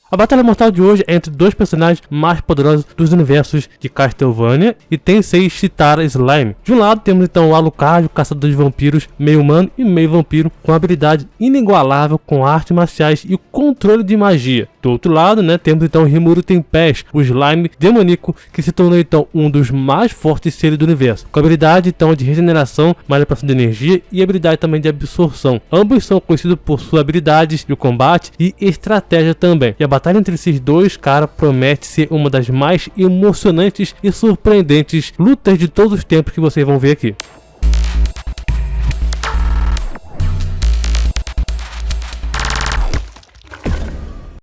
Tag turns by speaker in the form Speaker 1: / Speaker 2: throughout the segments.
Speaker 1: A batalha mortal de hoje é entre dois personagens mais poderosos dos universos de Castlevania e Tensei Chitara Slime. De um lado temos então o Alucard, o caçador de vampiros meio humano e meio vampiro, com habilidade inigualável com artes marciais e o controle de magia. Do outro lado, temos então o Rimuru Tempest, o slime demoníaco que se tornou então um dos mais fortes seres do universo, com habilidade então de regeneração, manipulação de energia e habilidade também de absorção. Ambos são conhecidos por suas habilidades de combate e estratégia também. E a batalha entre esses dois caras promete ser uma das mais emocionantes e surpreendentes lutas de todos os tempos que vocês vão ver aqui.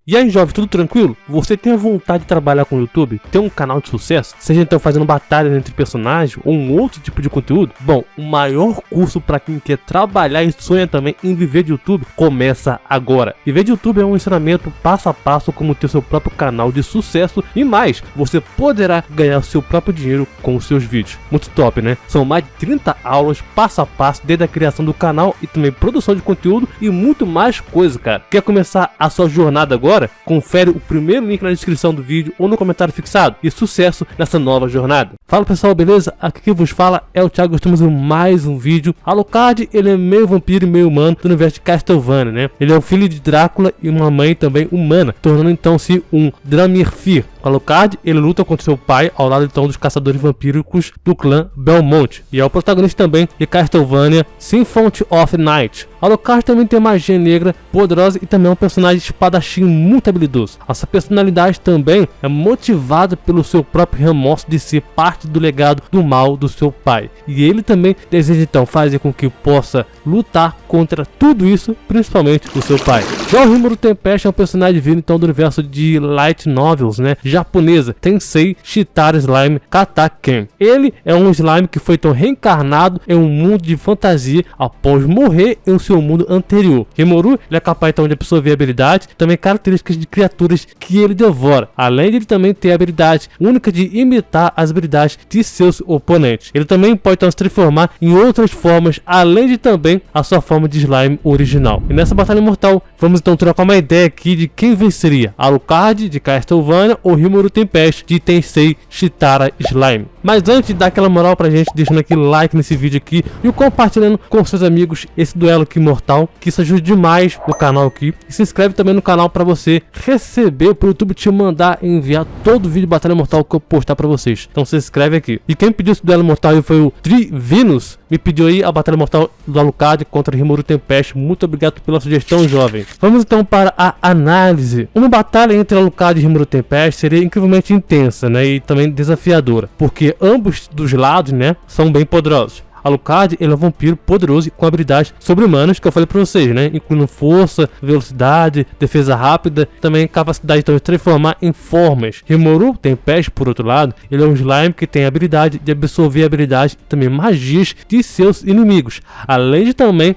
Speaker 1: E aí, jovem, tudo tranquilo? Você tem a vontade de trabalhar com o YouTube? Ter um canal de sucesso? Seja então fazendo batalhas entre personagens ou um outro tipo de conteúdo? Bom, o maior curso para quem quer trabalhar e sonha também em viver de YouTube começa agora. Viver de YouTube é um ensinamento passo a passo como ter seu próprio canal de sucesso e mais, você poderá ganhar seu próprio dinheiro com os seus vídeos. Muito top, né? São mais de 30 aulas passo a passo desde a criação do canal e também produção de conteúdo e muito mais coisa, cara. Quer começar a sua jornada agora? Confere o primeiro link na descrição do vídeo ou no comentário fixado e sucesso nessa nova jornada. Fala pessoal, beleza? Aqui quem vos fala é o Thiago, estamos em mais um vídeo. Alucard, ele é meio vampiro e meio humano do universo de Castlevania, Ele é o filho de Drácula e uma mãe também humana, tornando então-se um Dramirfir. Alucard, ele luta contra seu pai ao lado então dos caçadores vampíricos do clã Belmont e é o protagonista também de Castlevania Symphony of Night. Alucard também tem magia negra poderosa e também é um personagem espadachim muito habilidoso. A sua personalidade também é motivada pelo seu próprio remorso de ser parte do legado do mal do seu pai. E ele também deseja então fazer com que possa lutar contra tudo isso, principalmente o seu pai. Já o Rimuru Tempest é um personagem vindo então do universo de light novels, japonesa, Tensei Chitara Slime Kataken. Ele é um slime que foi então reencarnado em um mundo de fantasia após morrer em seu mundo anterior. Rimuru, ele é capaz então de absorver habilidades e também características de criaturas que ele devora, além de ele também ter a habilidade única de imitar as habilidades de seus oponentes. Ele também pode então se transformar em outras formas, além de também a sua forma de slime original. E nessa batalha mortal, vamos então trocar uma ideia aqui de quem venceria, Alucard de Castlevania ou Rimuru Tempest de Tensei Chitara Slime. Mas antes de dar aquela moral pra gente, deixando aquele like nesse vídeo aqui e compartilhando com seus amigos esse duelo aqui mortal, que isso ajuda demais o canal aqui. E se inscreve também no canal pra você receber, pro YouTube te mandar enviar todo o vídeo de batalha mortal que eu postar pra vocês. Então se inscreve aqui. E quem pediu esse duelo mortal aí foi o Trivinus, me pediu aí a batalha mortal do Alucard contra Rimuru Tempest. Muito obrigado pela sugestão, jovem. Vamos então para a análise. Uma batalha entre Alucard e Rimuru Tempest seria incrivelmente intensa, e também desafiadora, porque ambos dos lados, são bem poderosos. Alucard, ele é um vampiro poderoso e com habilidades sobre-humanas que eu falei pra vocês, incluindo força, velocidade, defesa rápida, também capacidade então, de transformar em formas. Rimuru Tempest, por outro lado, ele é um slime que tem a habilidade de absorver habilidades e também magias de seus inimigos, além de também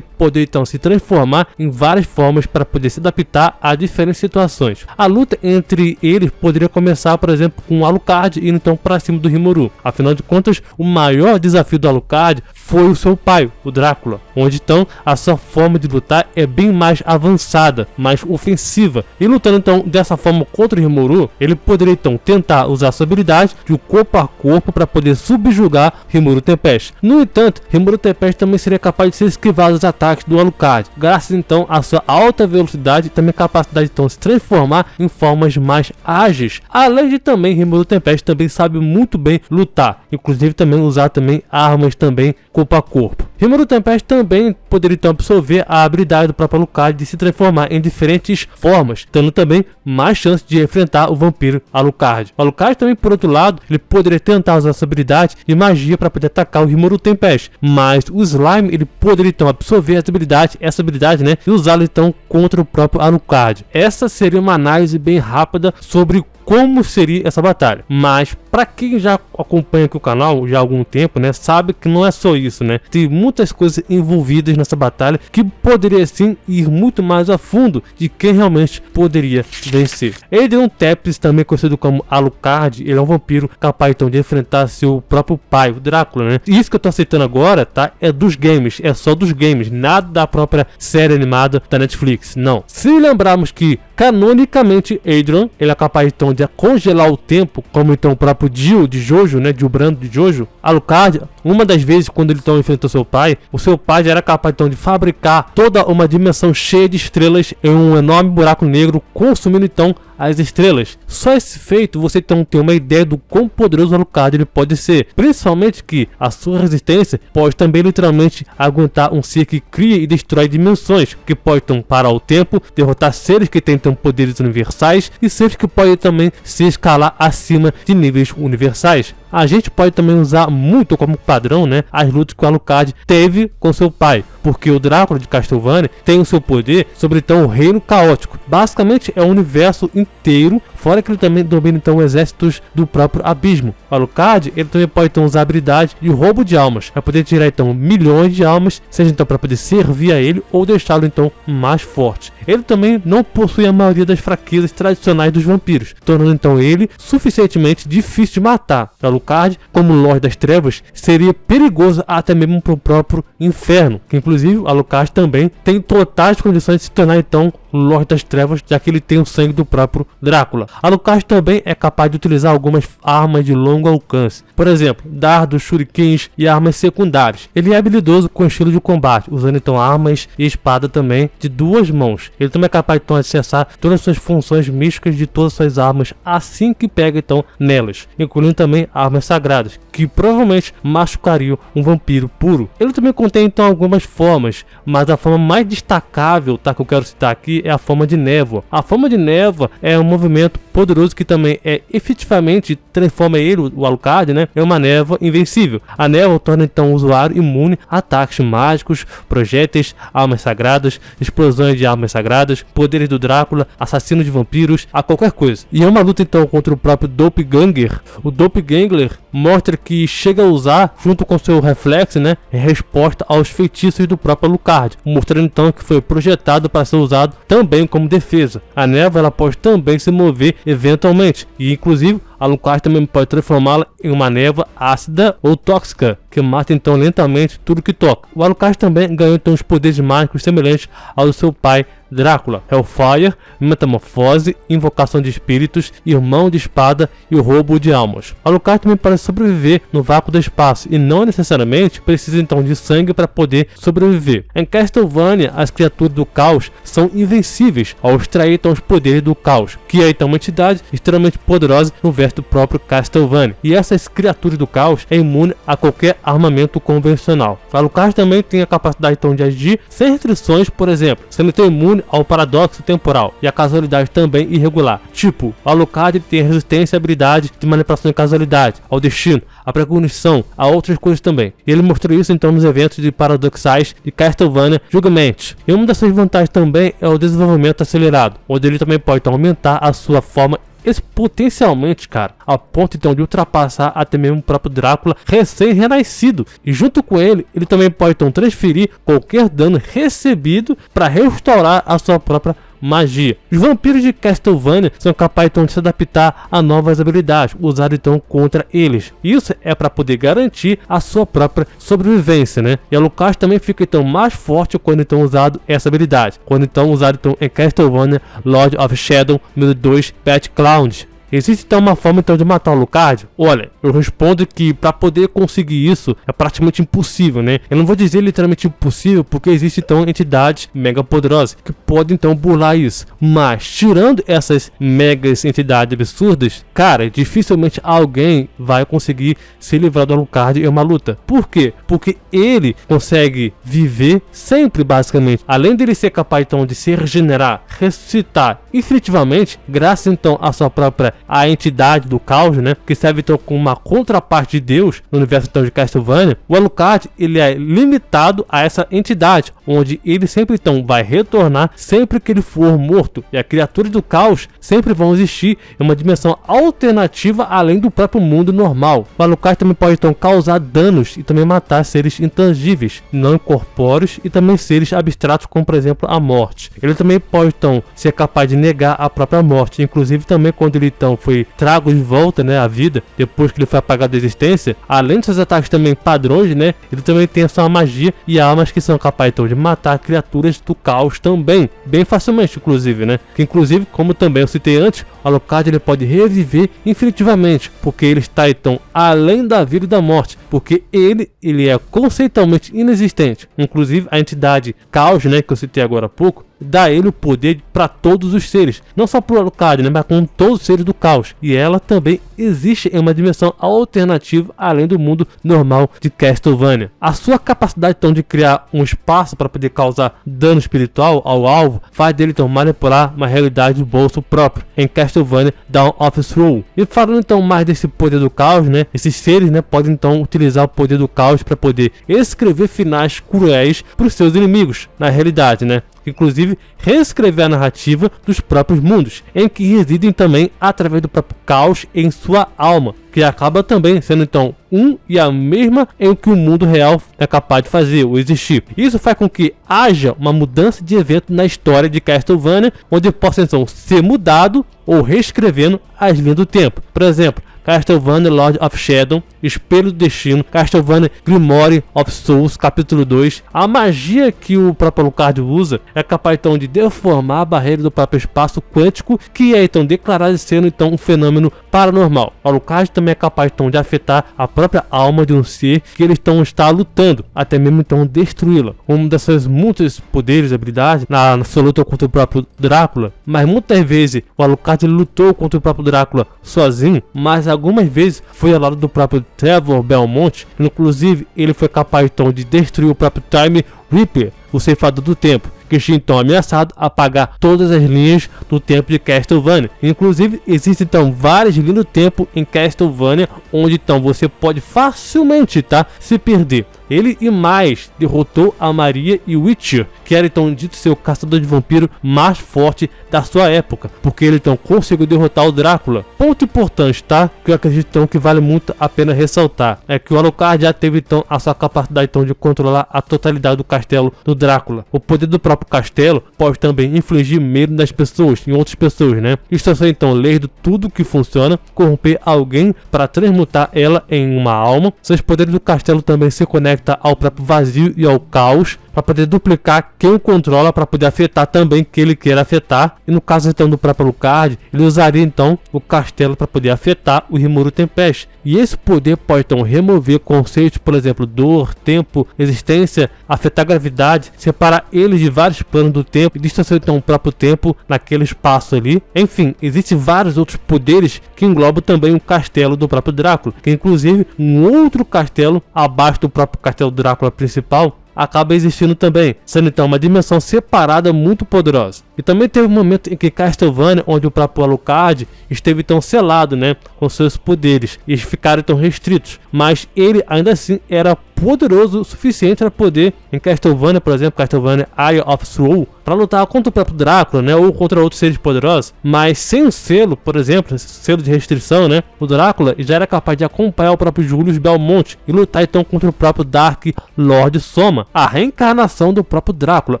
Speaker 1: poder então se transformar em várias formas para poder se adaptar a diferentes situações. A luta entre eles poderia começar, por exemplo, com o Alucard indo então para cima do Rimuru. Afinal de contas, o maior desafio do Alucard foi o seu pai, o Drácula, onde então a sua forma de lutar é bem mais avançada, mais ofensiva. E lutando então dessa forma contra o Rimuru, ele poderia então tentar usar sua habilidade de corpo a corpo para poder subjugar Rimuru Tempest. No entanto, Rimuru Tempest também seria capaz de se esquivar dos ataques do Alucard, graças então à sua alta velocidade e também capacidade então de se transformar em formas mais ágeis. Além de também Rimuru Tempest também sabe muito bem lutar, inclusive também usar também armas também corpo a corpo. Rimuru Tempest também poderia então absorver a habilidade do próprio Alucard de se transformar em diferentes formas, tendo também mais chance de enfrentar o vampiro Alucard. O Alucard também, por outro lado, ele poderia tentar usar essa habilidade e magia para poder atacar o Rimuru Tempest, mas o slime ele poderia então absorver essa habilidade, e usá-la então contra o próprio Alucard. Essa seria uma análise bem rápida sobre como seria essa batalha, mas para quem já acompanha aqui o canal já há algum tempo, sabe que não é só isso, tem muitas coisas envolvidas nessa batalha que poderia sim ir muito mais a fundo de quem realmente poderia vencer. Adrian Tepes, também conhecido como Alucard, ele é um vampiro capaz então de enfrentar seu próprio pai, o Drácula, E isso que eu tô aceitando agora, tá, é dos games, é só dos games, nada da própria série animada da Netflix, não. Se lembrarmos que Canonicamente, Adrian, ele é capaz então de congelar o tempo, como então o próprio Dio de Jojo, né, Dio Brando de Jojo. Alucard, uma das vezes quando ele então enfrentou seu pai, o seu pai já era capaz então de fabricar toda uma dimensão cheia de estrelas em um enorme buraco negro, consumindo então as estrelas. Só esse feito você então tem uma ideia do quão poderoso o Alucard ele pode ser, principalmente que a sua resistência pode também literalmente aguentar um ser que cria e destrói dimensões, que pode então parar o tempo, derrotar seres que têm então poderes universais e seres que podem também se escalar acima de níveis universais. A gente pode também usar muito como padrão, né, as lutas que o Alucard teve com seu pai, porque o Drácula de Castlevania tem o seu poder sobre então o reino caótico. Basicamente é o universo inteiro, fora que ele também domina então exércitos do próprio abismo. O Alucard, ele também pode então usar a habilidade de roubo de almas, para poder tirar então milhões de almas, seja então para poder servir a ele ou deixá-lo então mais forte. Ele também não possui a maioria das fraquezas tradicionais dos vampiros, tornando então ele suficientemente difícil de matar. O Alucard, como Lorde das Trevas, seria perigoso até mesmo para o próprio inferno, que inclusive o Alucard também tem totais condições de se tornar então Lorde das Trevas, já que ele tem o sangue do próprio Drácula. Alucard também é capaz de utilizar algumas armas de longo alcance, por exemplo, dardos, shurikens e armas secundárias. Ele é habilidoso com estilo de combate, usando então armas e espada também de duas mãos. Ele também é capaz então de acessar todas as suas funções místicas de todas as suas armas assim que pega então nelas, incluindo também armas sagradas, que provavelmente machucariam um vampiro puro. Ele também contém então algumas formas, mas a forma mais destacável, tá, que eu quero citar aqui é a forma de névoa. A forma de névoa é um movimento poderoso que também efetivamente transforma ele, o Alucard, né, em uma névoa invencível. A névoa torna então o usuário imune a ataques mágicos, projéteis, armas sagradas, explosões de armas sagradas, poderes do Drácula, assassino de vampiros, a qualquer coisa. E é uma luta então contra o próprio Doppelganger. O Doppelganger mostra que chega a usar, junto com seu reflexo, né, em resposta aos feitiços do próprio Alucard, mostrando então que foi projetado para ser usado também como defesa. A névoa ela pode também se mover eventualmente, e inclusive Alucard também pode transformá-la em uma névoa ácida ou tóxica, que mata então lentamente tudo que toca. O Alucard também ganhou então os poderes mágicos semelhantes ao do seu pai Drácula: Hellfire, Metamorfose, Invocação de Espíritos, Irmão de Espada e o Roubo de Almas. Alucard também pode sobreviver no vácuo do espaço e não necessariamente precisa então de sangue para poder sobreviver. Em Castlevania, as criaturas do caos são invencíveis ao extrair então os poderes do caos, que é então uma entidade extremamente poderosa no verso do próprio Castlevania. E essas criaturas do caos é imune a qualquer armamento convencional. Alucard também tem a capacidade então de agir sem restrições, por exemplo, sendo então imune ao paradoxo temporal e a casualidade também irregular. Tipo, o Alucard tem resistência e habilidade de manipulação de casualidade, ao destino, à precognição, a outras coisas também. E ele mostrou isso então nos eventos de paradoxais de Castlevania Judgment. E uma dessas vantagens também é o desenvolvimento acelerado, onde ele também pode então aumentar a sua forma exponencialmente, cara, a ponto então de ultrapassar até mesmo o próprio Drácula recém-renascido. E junto com ele, ele também pode então transferir qualquer dano recebido para restaurar a sua própria magia. Os vampiros de Castlevania são capazes então de se adaptar a novas habilidades usadas então contra eles. Isso é para poder garantir a sua própria sobrevivência, né? E Alucard também fica então mais forte quando então usado essa habilidade, quando então usado então em Castlevania Lord of Shadow 1002 Pet Cloud. Existe então uma forma então de matar o Alucard? Olha, eu respondo que para poder conseguir isso é praticamente impossível, né? Eu não vou dizer literalmente impossível, porque existem então entidades mega poderosas que podem então burlar isso. Mas tirando essas megas entidades absurdas, cara, dificilmente alguém vai conseguir se livrar do Alucard em uma luta. Por quê? Porque ele consegue viver sempre, basicamente. Além dele ser capaz então de se regenerar, ressuscitar infinitivamente, graças então à sua própria a entidade do caos, né, que serve então como uma contraparte de Deus no universo então de Castlevania, o Alucard ele é limitado a essa entidade, onde ele sempre então vai retornar sempre que ele for morto, e as criaturas do caos sempre vão existir em uma dimensão alternativa além do próprio mundo normal. O Alucard também pode então causar danos e também matar seres intangíveis, não incorpóreos e também seres abstratos, como por exemplo a morte. Ele também pode então ser capaz de negar a própria morte, inclusive também quando ele então então foi trago de volta, né, à vida, depois que ele foi apagado da existência, além de seus ataques também padrões, né, ele também tem a sua magia e armas que são capazes então de matar criaturas do caos também, bem facilmente inclusive, né, que inclusive, como também eu citei antes, o Alucard ele pode reviver infinitivamente, porque ele está então além da vida e da morte, porque ele é conceitualmente inexistente. Inclusive a entidade Caos, né, que eu citei agora há pouco, dá a ele o poder para todos os seres, não só para o Alucard, né, mas com todos os seres do caos, e ela também existe em uma dimensão alternativa além do mundo normal de Castlevania. A sua capacidade então de criar um espaço para poder causar dano espiritual ao alvo faz dele então manipular uma realidade de bolso próprio em Castlevania Dawn of Sorrow. E falando então mais desse poder do caos, né, esses seres, né, podem então utilizar o poder do caos para poder escrever finais cruéis para os seus inimigos na realidade, né, inclusive reescrever a narrativa dos próprios mundos, em que residem também através do próprio caos em sua alma, que acaba também sendo então um e a mesma em que o mundo real é capaz de fazer ou existir. Isso faz com que haja uma mudança de evento na história de Castlevania, onde possa então ser mudado ou reescrevendo as linhas do tempo. Por exemplo, Castlevania Lord of Shadow, Espelho do Destino, Castlevania Grimoire of Souls, capítulo 2. A magia que o próprio Alucard usa é capaz então de deformar a barreira do próprio espaço quântico, que é então declarado sendo então um fenômeno paranormal. O Alucard também é capaz então de afetar a própria alma de um ser que ele então está lutando, até mesmo então destruí-la. Um desses muitos poderes e habilidades na sua luta contra o próprio Drácula, mas muitas vezes o Alucard lutou contra o próprio Drácula sozinho, mas algumas vezes foi ao lado do próprio Trevor Belmont, inclusive ele foi capaz então de destruir o próprio Time Reaper, o ceifador do tempo, que tinha então ameaçado apagar todas as linhas do tempo de Castlevania. Inclusive existem então várias linhas do tempo em Castlevania, onde então você pode facilmente, tá, se perder. Ele e mais derrotou a Maria e Witcher, que era então dito ser o caçador de vampiro mais forte da sua época, porque ele então conseguiu derrotar o Drácula. Ponto importante, tá, que eu acredito então que vale muito a pena ressaltar, é que o Alucard já teve então a sua capacidade então de controlar a totalidade do castelo do Drácula. O poder do próprio castelo pode também infligir medo nas pessoas, em outras pessoas, né? Isto é então ler tudo que funciona, corromper alguém para transmutar ela em uma alma. Seus poderes do castelo também se conectam ao próprio vazio e ao caos, para poder duplicar quem o controla, para poder afetar também quem ele queira afetar. E no caso então do próprio Alucard, ele usaria então o castelo para poder afetar o Rimuru Tempest. E esse poder pode então remover conceitos, por exemplo, dor, tempo, existência, afetar a gravidade, separar eles de vários planos do tempo e distorcer então o próprio tempo naquele espaço ali. Enfim, existem vários outros poderes que englobam também o castelo do próprio Drácula, que inclusive um outro castelo abaixo do próprio castelo Drácula principal acaba existindo também, sendo então uma dimensão separada muito poderosa. E também teve um momento em que Castlevania, onde o próprio Alucard esteve tão selado, né, com seus poderes, e eles ficaram tão restritos, mas ele ainda assim era poderoso o suficiente para poder, em Castlevania, por exemplo, Castlevania Eye of Sorrow, para lutar contra o próprio Drácula, né, ou contra outros seres poderosos, mas sem o selo, por exemplo, selo de restrição, né, o Drácula já era capaz de acompanhar o próprio Julius Belmont e lutar então contra o próprio Dark Lord Soma, a reencarnação do próprio Drácula,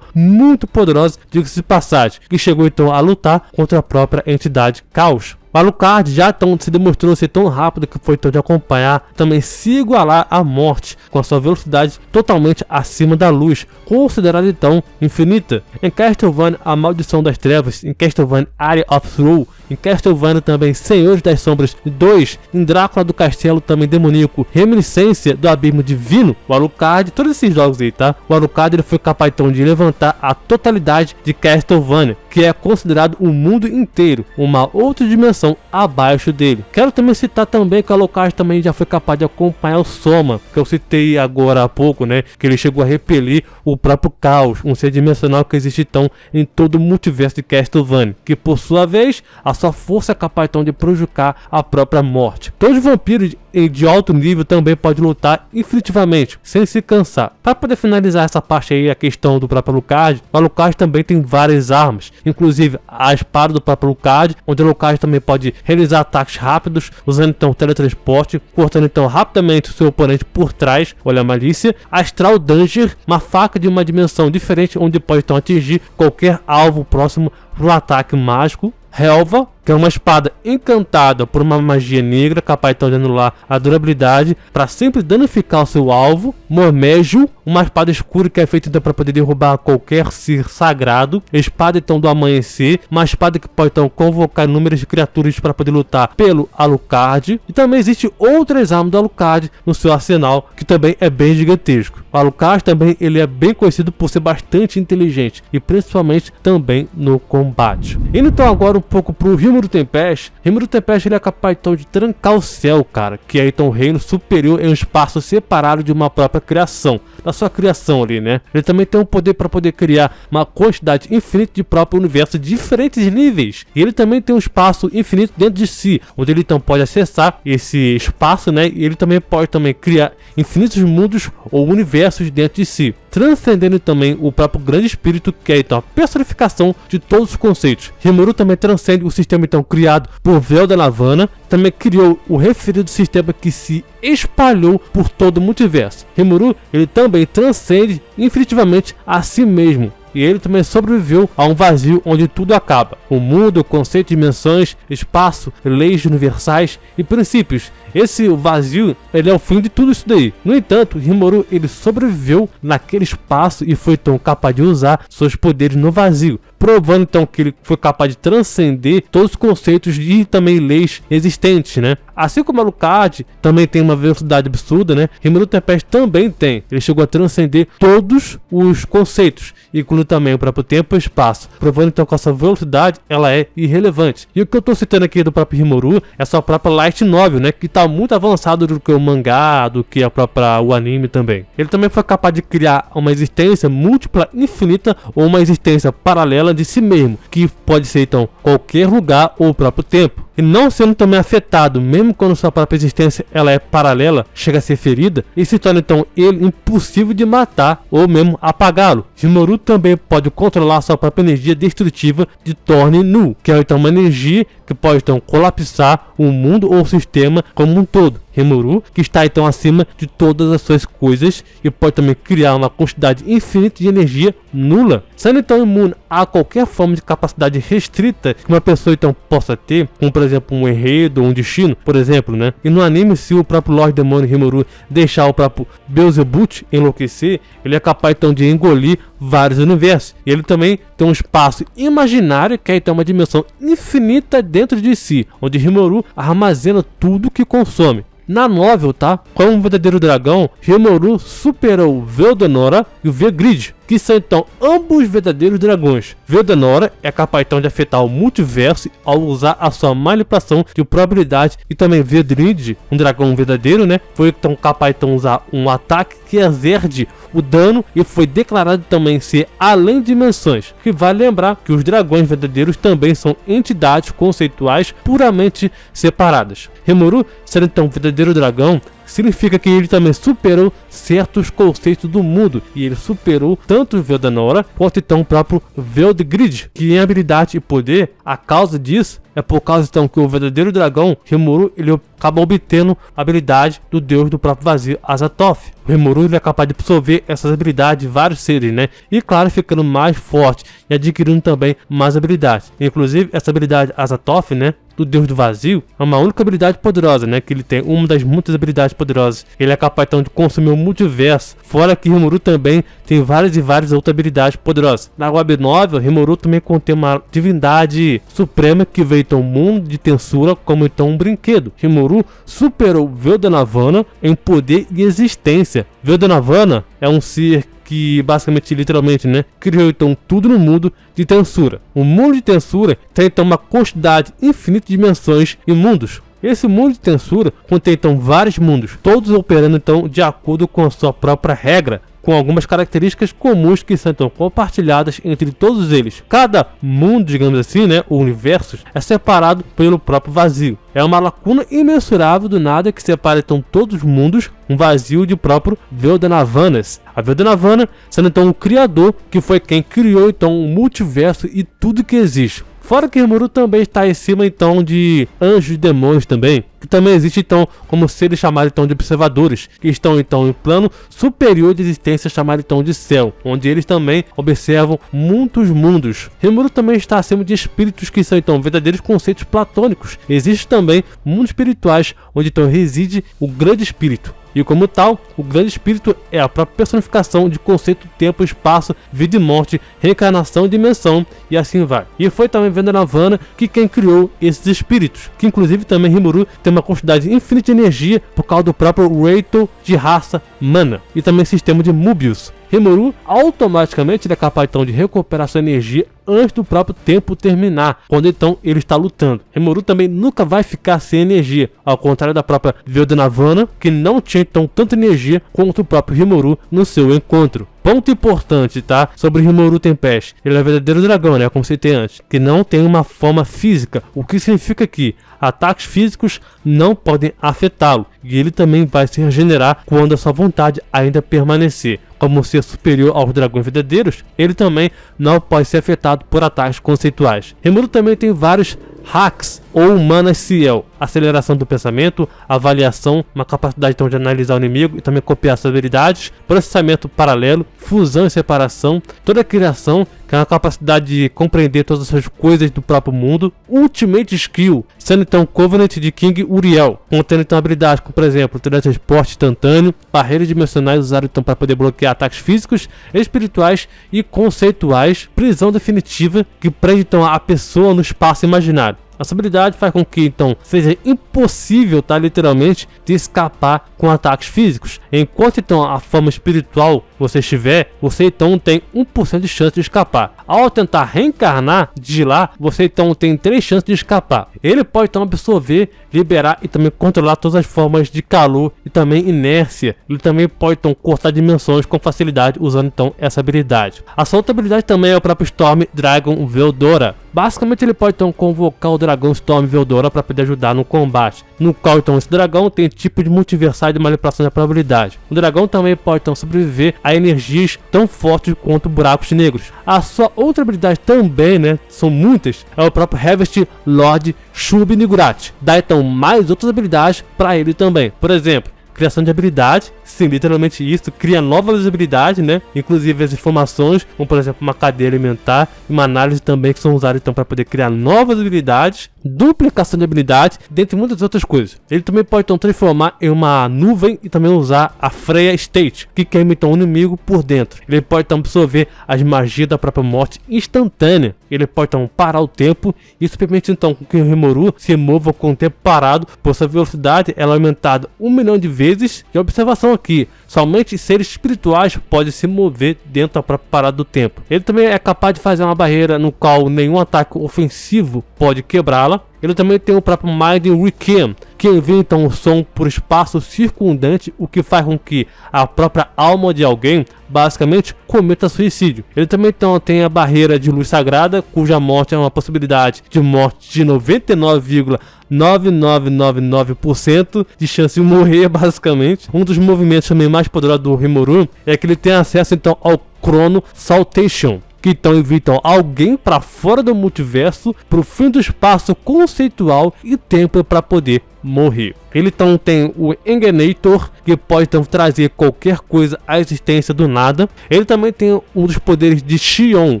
Speaker 1: muito poderosa, diga-se de passagem, que chegou então a lutar contra a própria entidade Caos. O Alucard já se demonstrou ser tão rápido que foi então de acompanhar, também se igualar à morte, com a sua velocidade totalmente acima da luz, considerada então infinita. Em Castlevania A Maldição das Trevas, em Castlevania Area of Sorrow, em Castlevania também Senhores das Sombras 2, em Drácula do Castelo também demoníaco, Reminiscência do Abismo Divino, o Alucard, todos esses jogos aí, tá? O Alucard ele foi capaz então de levantar a totalidade de Castlevania, que é considerado o mundo inteiro, uma outra dimensão abaixo dele. Quero também citar também que o Alucard também já foi capaz de acompanhar o Soma, que eu citei agora há pouco, né, que ele chegou a repelir o próprio Caos, um ser dimensional que existe então em todo o multiverso de Castlevania, que por sua vez a sua força é capaz então de prejudicar a própria morte. Todos os vampiros de alto nível também podem lutar infinitivamente, sem se cansar. Para poder finalizar essa parte aí, a questão do próprio Alucard, o Alucard também tem várias armas, inclusive a espada do próprio Alucard, onde o Alucard também pode realizar ataques rápidos, usando então teletransporte, cortando então rapidamente o seu oponente por trás, olha a malícia. Astral Danger, uma faca de uma dimensão diferente, onde pode então atingir qualquer alvo próximo para um ataque mágico. Helva, que é uma espada encantada por uma magia negra, capaz de anular a durabilidade para sempre danificar o seu alvo. Mormégio, uma espada escura que é feita então para poder derrubar qualquer ser sagrado. Espada então do amanhecer, uma espada que pode então convocar inúmeras criaturas para poder lutar pelo Alucard. E também existe outras armas do Alucard no seu arsenal, que também é bem gigantesco. O Alucard também ele é bem conhecido por ser bastante inteligente e principalmente também no combate. Indo então agora um pouco pro Rímuro Tempest. Rímuro Tempest ele é capaz então de trancar o céu, cara, que é então um reino superior em um espaço separado de uma própria criação, da sua criação ali, né? Ele também tem um poder para poder criar uma quantidade infinita de próprio universo de diferentes níveis. E ele também tem um espaço infinito dentro de si, onde ele então pode acessar esse espaço, né? E ele também pode criar infinitos mundos ou universos dentro de si, transcendendo também o próprio grande espírito, que é então a personificação de todos os conceitos. Rimuru também transcende o sistema então criado por Velda Lavana, também criou o referido sistema que se espalhou por todo o multiverso. Rimuru ele também transcende infinitivamente a si mesmo. E ele também sobreviveu a um vazio onde tudo acaba. O mundo, o conceito de dimensões, espaço, leis universais e princípios. Esse vazio, ele é o fim de tudo isso daí. No entanto, Rimuru, ele sobreviveu naquele espaço e foi tão capaz de usar seus poderes no vazio, provando então que ele foi capaz de transcender todos os conceitos e também leis existentes, né? Assim como Alucard também tem uma velocidade absurda, né? Rimuru Tempest também tem. Ele chegou a transcender todos os conceitos, incluindo também o próprio tempo e espaço, provando então que essa velocidade ela é irrelevante. E o que eu tô citando aqui do próprio Rimuru é sua própria Light Novel, né? Que tá muito avançado do que o mangá, do que o anime também. Ele também foi capaz de criar uma existência múltipla, infinita, ou uma existência paralela de si mesmo, que pode ser então qualquer lugar ou o próprio tempo. E não sendo também afetado, mesmo quando sua própria existência ela é paralela, chega a ser ferida, e se torna então ele impossível de matar ou mesmo apagá-lo. Rimuru também pode controlar sua própria energia destrutiva de Torne Nu, que é então uma energia que pode então colapsar o mundo ou o sistema como um todo. Rimuru, que está então acima de todas as suas coisas e pode também criar uma quantidade infinita de energia nula, sendo então imune a qualquer forma de capacidade restrita que uma pessoa então possa ter, como por exemplo um enredo ou um destino, por exemplo, né? E no anime, se o próprio Lorde Demônio Rimuru deixar o próprio Beelzebub enlouquecer, ele é capaz então de engolir vários universos. E ele também tem um espaço imaginário, que é então uma dimensão infinita dentro de si, onde Rimuru armazena tudo que consome. Na novel, tá? Como um verdadeiro dragão, Rimuru superou o Veldanora e o Vigrid, que são então ambos verdadeiros dragões. Veldanora é capaz então de afetar o multiverso ao usar a sua manipulação de probabilidade, e também Vigrid, um dragão verdadeiro, né? Foi então capaz então de usar um ataque que exerce o dano e foi declarado também ser além dimensões. Que vale lembrar que os dragões verdadeiros também são entidades conceituais puramente separadas. Rimuru, sendo então um verdadeiro dragão, significa que ele também superou certos conceitos do mundo, e ele superou tanto o Veldanora quanto então o próprio Veldgrid, que em habilidade e poder, a causa disso é por causa então que o verdadeiro dragão Rimuru ele acaba obtendo a habilidade do deus do próprio vazio, Azathoth. O Rimuru ele é capaz de absorver essas habilidades de vários seres, né? E claro, ficando mais forte e adquirindo também mais habilidades. Inclusive essa habilidade Azathoth, né, do deus do vazio, é uma única habilidade poderosa, né, que ele tem, uma das muitas habilidades poderosas. Ele é capaz então de consumir o multiverso, fora que Rimuru também tem várias e várias outras habilidades poderosas. Na web novel, Rimuru também contém uma divindade suprema que veio então o mundo de Tensura como então um brinquedo. Rimuru superou Veldanavana em poder e existência. Veldanavana é um ser que basicamente, literalmente, né, criou então tudo no mundo de Tensura. O mundo de Tensura tem então uma quantidade infinita de dimensões e mundos. Esse mundo de Tensura contém então vários mundos, todos operando então de acordo com a sua própria regra, com algumas características comuns que são então compartilhadas entre todos eles. Cada mundo, digamos assim, né, ou universos, é separado pelo próprio vazio. É uma lacuna imensurável do nada que separa então todos os mundos, um vazio de próprio Veldanavanas. A Veldanavana sendo então o criador, que foi quem criou então o multiverso e tudo que existe. Fora que Rimuru também está em cima então de anjos e demônios também, que também existe então como seres chamados então de observadores, que estão então em plano superior de existência chamado então de céu, onde eles também observam muitos mundos. Rimuru também está acima de espíritos que são então verdadeiros conceitos platônicos. Existem também mundos espirituais onde então reside o grande espírito. E como tal, o grande espírito é a própria personificação de conceito tempo, espaço, vida e morte, reencarnação e dimensão, e assim vai. E foi também Vandanavana que quem criou esses espíritos, que inclusive também Rimuru tem uma quantidade infinita de energia por causa do próprio Reito de raça Mana, e também sistema de Mobius. Rimuru automaticamente é capaz então de recuperar sua energia antes do próprio tempo terminar, quando então ele está lutando. Rimuru também nunca vai ficar sem energia, ao contrário da própria Vandanavana, que não tinha então tanta energia quanto o próprio Rimuru no seu encontro. Ponto importante, tá? Sobre Rimuru Tempest. Ele é o verdadeiro dragão, né? Como citei antes. Que não tem uma forma física. O que significa que ataques físicos não podem afetá-lo. E ele também vai se regenerar quando a sua vontade ainda permanecer. Como ser superior aos dragões verdadeiros, ele também não pode ser afetado por ataques conceituais. Rimuru também tem vários hacks ou Mana Ciel, aceleração do pensamento, avaliação, uma capacidade então de analisar o inimigo e também copiar suas habilidades, processamento paralelo, fusão e separação, toda a criação, que é uma capacidade de compreender todas essas coisas do próprio mundo, Ultimate Skill, sendo então Covenant de King Uriel, contendo então habilidades como por exemplo, teletransporte instantâneo, barreiras dimensionais usadas então para poder bloquear ataques físicos, espirituais e conceituais, prisão definitiva, que prende então a pessoa no espaço imaginário. Essa habilidade faz com que então seja impossível, tá, literalmente, de escapar com ataques físicos. Enquanto então a forma espiritual você estiver, você então tem 1% de chance de escapar. Ao tentar reencarnar de lá, você então tem 3 chances de escapar. Ele pode então absorver, liberar e também controlar todas as formas de calor e também inércia. Ele também pode então cortar dimensões com facilidade usando então essa habilidade. A sua outra habilidade também é o próprio Storm Dragon Veldora. Basicamente ele pode então convocar o dragão Storm Veldora para poder ajudar no combate, no qual então esse dragão tem tipo de multiversal de manipulação da probabilidade. O dragão também pode então sobreviver a energias tão fortes quanto buracos negros. A sua outra habilidade também, né, são muitas, é o próprio Harvest Lord Shub Nigurati. Dá então mais outras habilidades para ele também. Por exemplo, criação de habilidade, sim, literalmente isso, cria novas habilidades, né? Inclusive as informações, como por exemplo uma cadeia alimentar e uma análise também que são usadas então para poder criar novas habilidades, duplicação de habilidades, dentre muitas outras coisas. Ele também pode então transformar em uma nuvem e também usar a Freya State, que queima então o inimigo por dentro. Ele pode então absorver as magias da própria morte instantânea. Ele pode então parar o tempo, e isso permite então que o Rimuru se mova com o tempo parado, por sua velocidade ela é aumentada 1 milhão de vezes. E observação aqui, somente seres espirituais podem se mover dentro da própria parada do tempo. Ele também é capaz de fazer uma barreira no qual nenhum ataque ofensivo pode quebrá-la. Ele também tem o próprio Mind Requiem, que envia então o som por espaço circundante, o que faz com que a própria alma de alguém basicamente cometa suicídio. Ele também então tem a barreira de luz sagrada, cuja morte é uma possibilidade de morte de 99,9999% de chance de morrer, basicamente. Um dos movimentos também mais poderosos do Rimuru é que ele tem acesso então ao Chrono Saltation, que então invitam alguém para fora do multiverso, para o fim do espaço conceitual e tempo para poder morrer. Ele então tem o Engenator, que pode então trazer qualquer coisa à existência do nada. Ele também tem um dos poderes de Shion,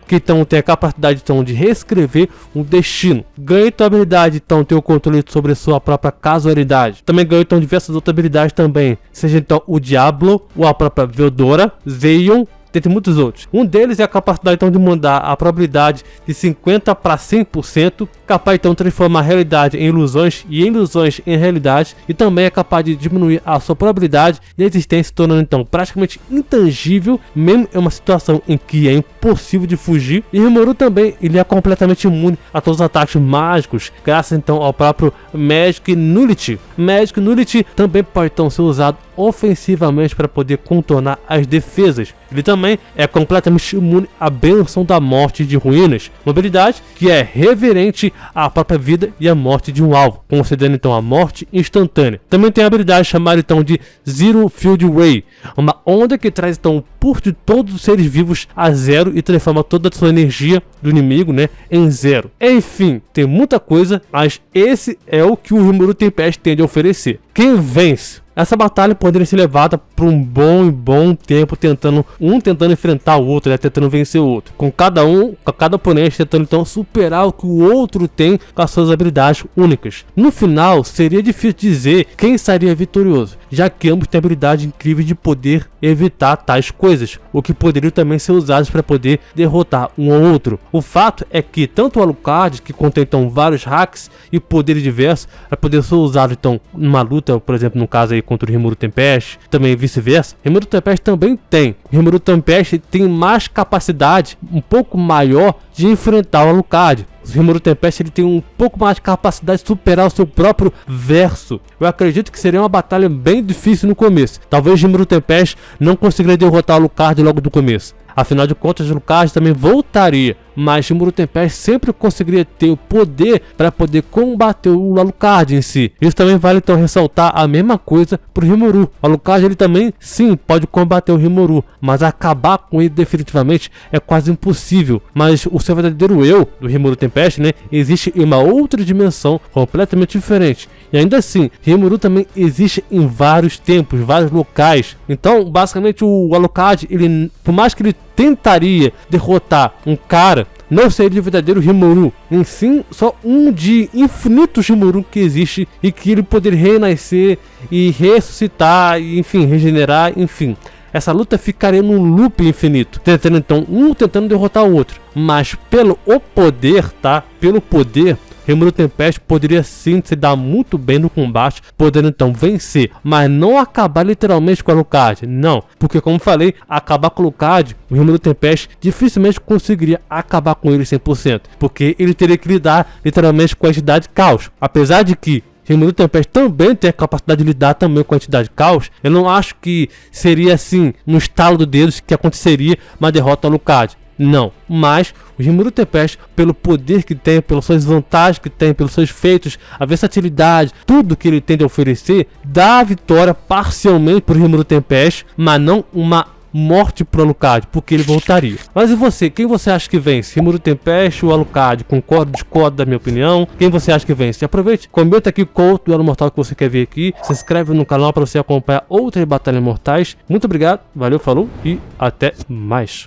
Speaker 1: que então tem a capacidade então de reescrever um destino. Ganha então a habilidade então ter o controle sobre sua própria casualidade. Também ganha então diversas outras habilidades também, seja então o Diablo ou a própria Veldora, Zeion, dentre muitos outros. Um deles é a capacidade então de mudar a probabilidade de 50 para 100%, capaz então de transformar a realidade em ilusões e ilusões em realidade, e também é capaz de diminuir a sua probabilidade de existência, tornando então praticamente intangível, mesmo em uma situação em que é impossível de fugir. E Rimuru também ele é completamente imune a todos os ataques mágicos, graças então ao próprio Magic Nullity. Magic Nullity também pode então ser usado ofensivamente para poder contornar as defesas. Ele também é completamente imune à Bênção da Morte de Ruínas, uma habilidade que é reverente à própria vida e à morte de um alvo, concedendo então a morte instantânea. Também tem a habilidade chamada então de Zero Field Ray, uma onda que traz então o pulso de todos os seres vivos a zero e transforma toda a sua energia do inimigo, né, em zero. Enfim, tem muita coisa, mas esse é o que o Rimuru Tempest tem de oferecer. Quem vence? Essa batalha poderia ser levada por um bom tempo, tentando enfrentar o outro, né, tentando vencer o outro. Com cada oponente tentando então superar o que o outro tem com as suas habilidades únicas. No final, seria difícil dizer quem sairia vitorioso, já que ambos têm habilidade incrível de poder evitar tais coisas, o que poderia também ser usado para poder derrotar um ou outro. O fato é que tanto o Alucard, que contém então vários hacks e poderes diversos, para poder ser usado então numa luta, por exemplo, no caso aí contra o Rimuru Tempest, também vice-versa. Rimuru Tempest também tem. O Rimuru Tempest tem mais capacidade, um pouco maior, de enfrentar o Alucard. O Rimuru Tempest ele tem um pouco mais de capacidade de superar o seu próprio verso. Eu acredito que seria uma batalha bem difícil no começo. Talvez o Rimuru Tempest não conseguiria derrotar o Alucard logo do começo. Afinal de contas, o Alucard também voltaria, mas Rimuru Tempest sempre conseguiria ter o poder para poder combater o Alucard em si. Isso também vale então ressaltar a mesma coisa para o Rimuru. O Alucard ele também sim pode combater o Rimuru, mas acabar com ele definitivamente é quase impossível. Mas o seu verdadeiro eu do Rimuru Tempest, né, existe em uma outra dimensão completamente diferente. E ainda assim, Rimuru também existe em vários tempos, vários locais. Então, basicamente, o Alucard, ele, por mais que ele tentaria derrotar um cara, não seria o verdadeiro Rimuru, em sim só um de infinitos Rimuru que existe e que ele poderia renascer e ressuscitar, e, enfim, regenerar, enfim. Essa luta ficaria num loop infinito, tentando então um tentando derrotar o outro, mas pelo poder, tá? Pelo poder, Rimuru Tempest poderia sim se dar muito bem no combate, podendo então vencer, mas não acabar literalmente com o Alucard, não, porque como falei, acabar com o Alucard, o Rimuru Tempest dificilmente conseguiria acabar com ele 100%, porque ele teria que lidar literalmente com a entidade Caos, apesar de que Rimuru Tempest também tem a capacidade de lidar também com a entidade Caos. Eu não acho que seria assim, no estalo do dedo, que aconteceria uma derrota ao Alucard. Não, mas o Rimuru Tempest, pelo poder que tem, pelas suas vantagens que tem, pelos seus feitos, a versatilidade, tudo que ele tem de oferecer, dá a vitória parcialmente para o Rimuru Tempest, mas não uma morte pro Alucard, porque ele voltaria. Mas e você? Quem você acha que vence? Rimuru Tempest ou Alucard? Concordo, discordo da minha opinião? Quem você acha que vence? Aproveite, comenta aqui qual o duelo mortal que você quer ver aqui. Se inscreve no canal para você acompanhar outras batalhas mortais. Muito obrigado, valeu, falou e até mais.